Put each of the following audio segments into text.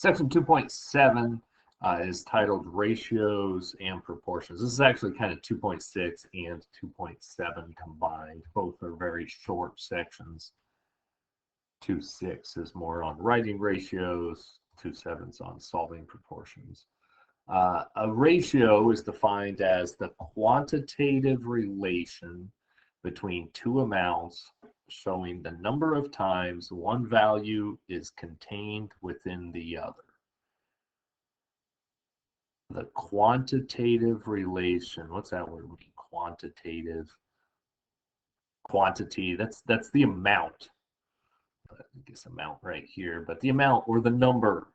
Section 2.7 is titled Ratios and Proportions. This is actually kind of 2.6 and 2.7 combined. Both are very short sections. 2.6 is more on writing ratios. 2.7 is on solving proportions. A ratio is defined as the quantitative relation between two amounts showing the number of times one value is contained within the other. The quantitative relation, what's that word mean? Quantitative. Quantity, that's the amount. I guess amount right here, but the amount or the number.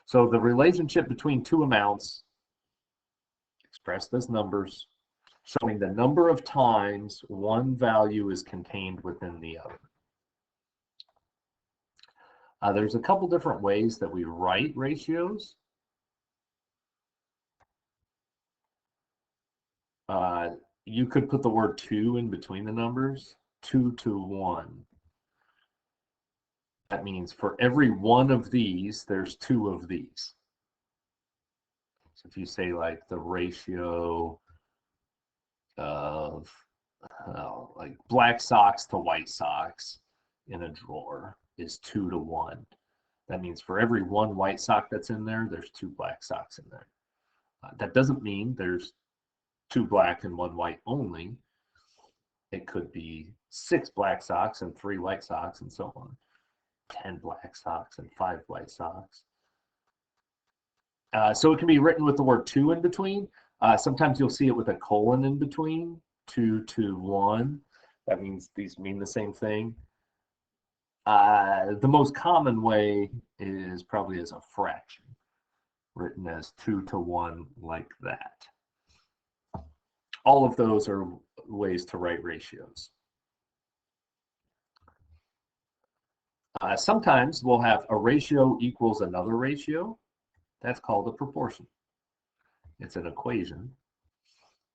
So the relationship between two amounts expressed as numbers, showing the number of times one value is contained within the other. There's a couple different ways that we write ratios. You could put the word 2 in between the numbers, 2 to 1. That means for every one of these, there's 2 of these. So if you say like the ratio of like black socks to white socks in a drawer is 2 to 1. That means for every one white sock that's in there, there's 2 black socks in there. That doesn't mean there's 2 black and 1 white only. It could be 6 black socks and 3 white socks and so on. 10 black socks and 5 white socks. So it can be written with the word 2 in between. Sometimes you'll see it with a colon in between, 2 to 1. That means these mean the same thing. The most common way is probably as a fraction, written as 2 to 1 like that. All of those are ways to write ratios. Sometimes we'll have a ratio equals another ratio. That's called a proportion. It's an equation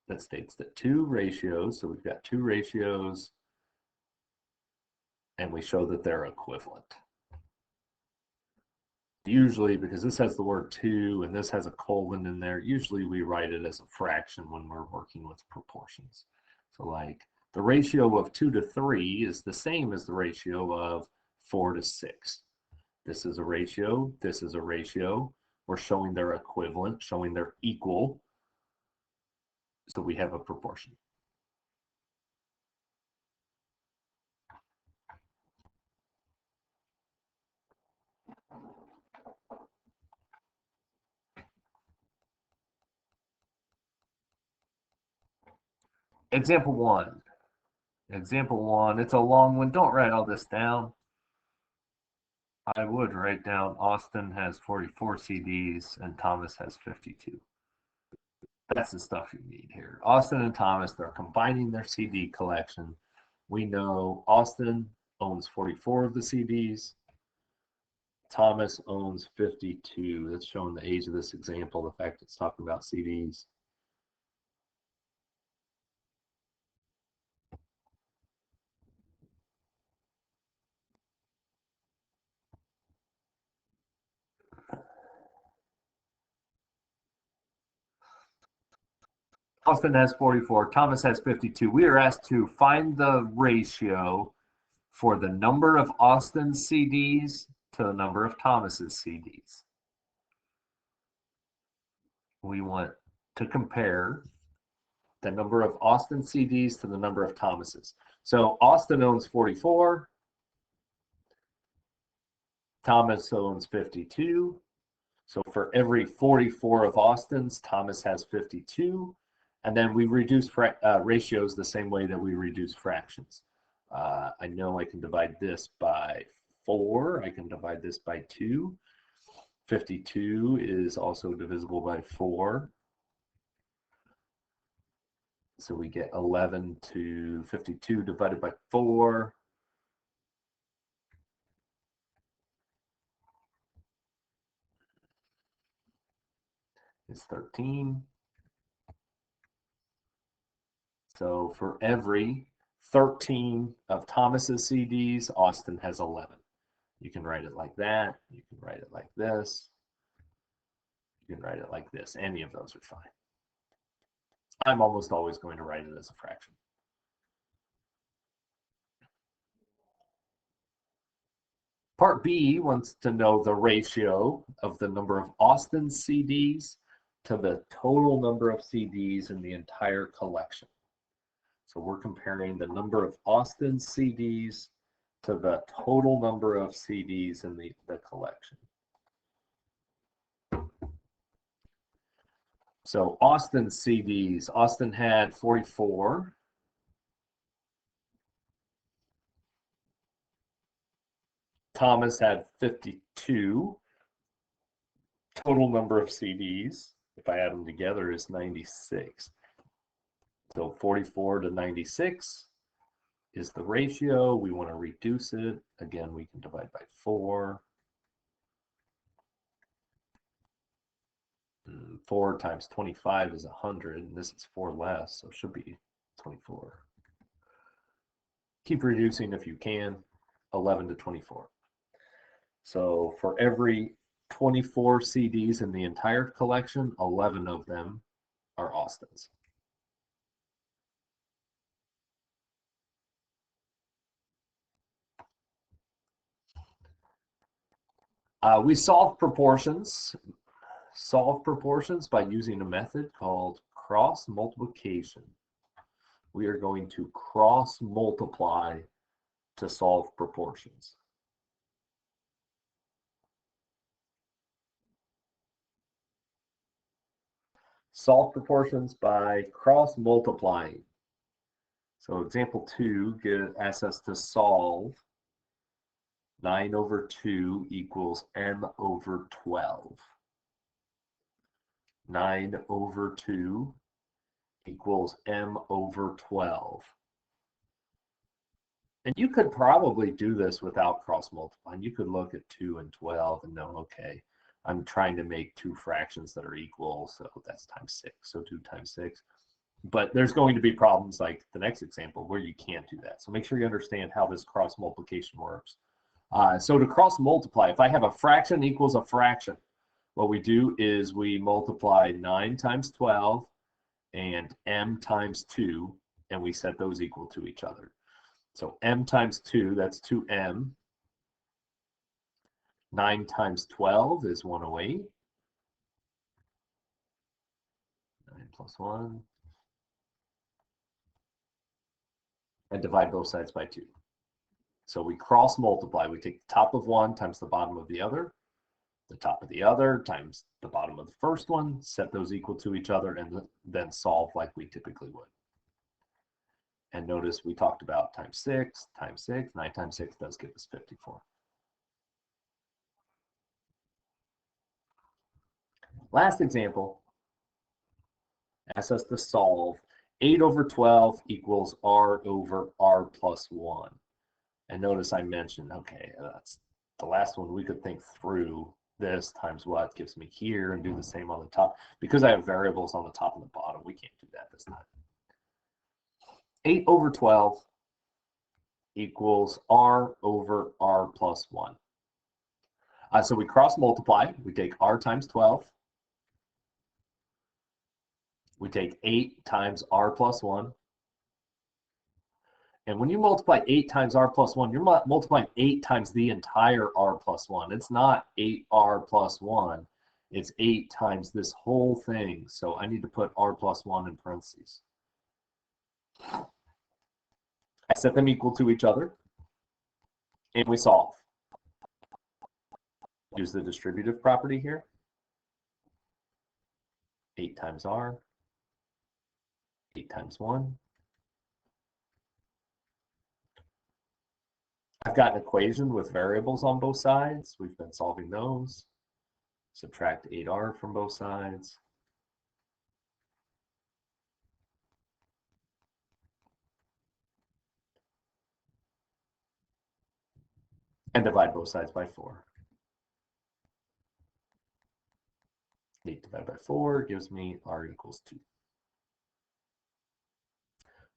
that states that two ratios, so we've got two ratios, and we show that they're equivalent. Usually, because this has the word 2 and this has a colon in there, usually we write it as a fraction when we're working with proportions. So like the ratio of 2 to 3 is the same as the ratio of 4 to 6. This is a ratio, this is a ratio. We're showing they're equivalent, showing they're equal. So we have a proportion. Example 1. Example 1, it's a long one. Don't write all this down. I would write down Austin has 44 CDs and Thomas has 52. That's the stuff you need here. Austin and Thomas, they're combining their CD collection. We know Austin owns 44 of the CDs. Thomas owns 52. That's showing the age of this example, the fact it's talking about CDs. Austin has 44, Thomas has 52. We are asked to find the ratio for the number of Austin's CDs to the number of Thomas's CDs. We want to compare the number of Austin CDs to the number of Thomas's. So Austin owns 44. Thomas owns 52. So for every 44 of Austin's, Thomas has 52. And then we reduce ratios the same way that we reduce fractions. I know I can divide this by 4. I can divide this by 2. 52 is also divisible by 4. So we get 11 to 52 divided by 4. Is 13. So for every 13 of Thomas's CDs, Austin has 11. You can write it like that. You can write it like this. You can write it like this. Any of those are fine. I'm almost always going to write it as a fraction. Part B wants to know the ratio of the number of Austin CDs to the total number of CDs in the entire collection. So we're comparing the number of Austin CDs to the total number of CDs in the collection. So Austin CDs, Austin had 44. Thomas had 52. Total number of CDs, if I add them together, is 96. So 44 to 96 is the ratio. We want to reduce it. Again, we can divide by 4. 4 times 25 is 100, and this is 4 less, so it should be 24. Keep reducing if you can, 11 to 24. So for every 24 CDs in the entire collection, 11 of them are Austins. We solve proportions by using a method called cross multiplication. We are going to cross multiply to solve proportions. Solve proportions by cross multiplying. So example 2 asks us to solve 9 over 2 equals m over 12. 9 over 2 equals m over 12. And you could probably do this without cross multiplying. You could look at 2 and 12 and know, okay, I'm trying to make two fractions that are equal, so that's times 6, so 2 times 6. But there's going to be problems like the next example where you can't do that. So make sure you understand how this cross multiplication works. So to cross multiply, if I have a fraction equals a fraction, what we do is we multiply 9 times 12 and m times 2, and we set those equal to each other. So m times 2, that's 2m. 9 times 12 is 108. 9 plus 1. And divide both sides by 2. So we cross multiply. We take the top of one times the bottom of the other top of the other times the bottom of the first one, set those equal to each other, and then solve like we typically would. And notice we talked about times 6, 9 times 6 does give us 54. Last example asks us to solve 8 over 12 equals r over r plus 1. And notice I mentioned, okay, that's the last one we could think through. This times what gives me here, and do the same on the top. Because I have variables on the top and the bottom, we can't do that this time. 8 over 12 equals r over r plus 1. So we cross multiply. We take r times 12. We take 8 times r plus 1. And when you multiply 8 times r plus 1, you're multiplying 8 times the entire r plus 1. It's not 8r plus 1. It's 8 times this whole thing. So I need to put r plus 1 in parentheses. I set them equal to each other, and we solve. Use the distributive property here. 8 times r, 8 times 1. I've got an equation with variables on both sides. We've been solving those. Subtract 8r from both sides. And divide both sides by 4. 8 divided by 4 gives me r equals 2.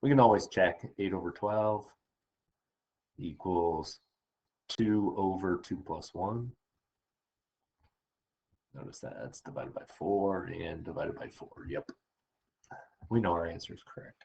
We can always check 8 over 12 equals 2 over 2 plus 1. Notice that that's divided by 4 and divided by 4. Yep. We know our answer is correct.